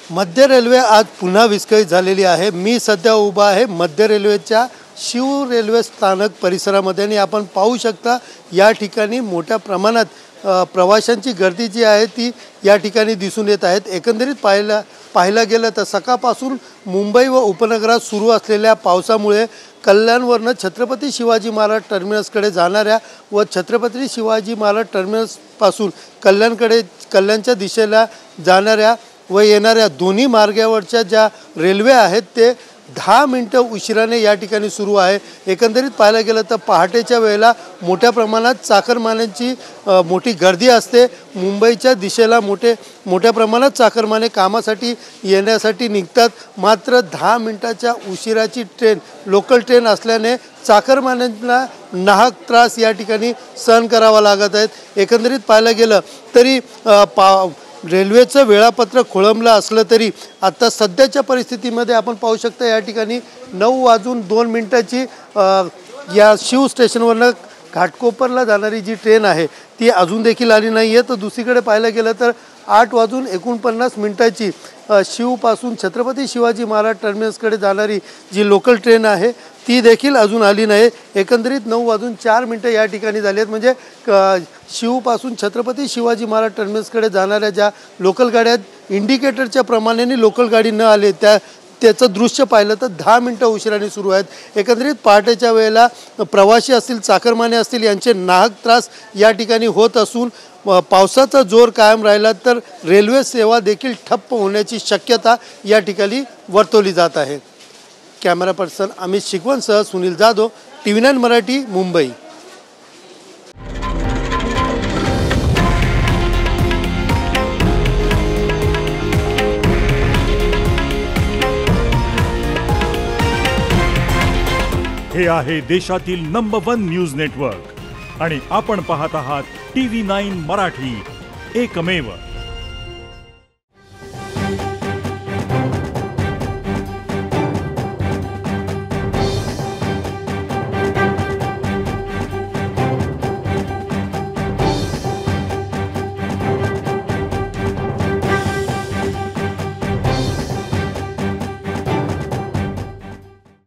मध्य रेल्वे आज पुन्हा विस्कळीत झालेली आहे। मी सध्या उभा आहे मध्य रेल्वेच्या शिव रेल्वे स्थानक परिसरामध्ये आणि आपण पाहू शकता या ठिकाणी मोठ्या प्रमाणात प्रवाशांची गर्दी जी आहे ती या ठिकाणी दिसून येत आहेत। एकंदरीत पाहायला गेलं तर सकाळपासून मुंबई व उपनगरात सुरू असलेल्या पावसामुळे कल्याणवरून छत्रपती शिवाजी महाराज टर्मिनसकडे जाणाऱ्या व छत्रपती शिवाजी महाराज टर्मिनसपासून कल्याणच्या दिशेला जाणाऱ्या व येणाऱ्या दोन्ही मार्गावरच्या ज्या रेल्वे आहेत ते 10 मिनिटं उशिराने या ठिकाणी सुरू आहे। एकंदरीत पाहायला गेलं तर पहाटेच्या वेळेला मोठ्या प्रमाणात चाकरमान्यांची मोठी गर्दी असते। मुंबईच्या दिशेला मोठ्या प्रमाणात चाकरमाने कामासाठी येण्यासाठी निघतात, मात्र 10 मिनिटाच्या उशिराची ट्रेन लोकल ट्रेन असल्याने चाकरमान्यांना नाहक त्रास या ठिकाणी सहन करावा लागत आहेत। एकंदरीत पाहायला गेलं तरी रेल्वेचं वेळापत्रक खोळंबलं असलं तरी आता सध्याच्या परिस्थितीमध्ये आपण पाहू शकता या ठिकाणी 9:02 या शिव स्टेशनवरून घाटकोपरला जाणारी जी ट्रेन आहे ती अजून देखील आली नाही आहे। तर दुसरीकडे पाहायला गेलं तर 8:49 शिवपासून छत्रपती शिवाजी महाराज टर्मिनसकडे जाणारी जी लोकल ट्रेन आहे ती देखील अजून आली नाही। एकंदरीत 9:04 या ठिकाणी झाली आहेत। म्हणजे शिवपासून छत्रपती शिवाजी महाराज टर्मिनसकडे जाणाऱ्या ज्या लोकल गाड्या इंडिकेटरच्या प्रमाणाने लोकल गाडी न आले त्याचं दृश्य पाहिलं तर 10 मिनिटं उशिराने सुरू आहेत। एकंदरीत पहाटेच्या वेळेला प्रवासी असतील चाकरमाने असतील यांचे नाहक त्रास या ठिकाणी होत असून पावसाचा जोर कायम राहिला तर रेल्वे सेवा देखील ठप्प होण्याची शक्यता या ठिकाणी वर्तवली जात आहे। कॅमेरा पर्सन अमित शिकवणसह सुनील जाधव, TV9 मराठी, मुंबई। हे आहे देशातील नंबर 1 न्यूज नेटवर्क आणि आपण पाहत आहात TV9 मराठी, एकमेव।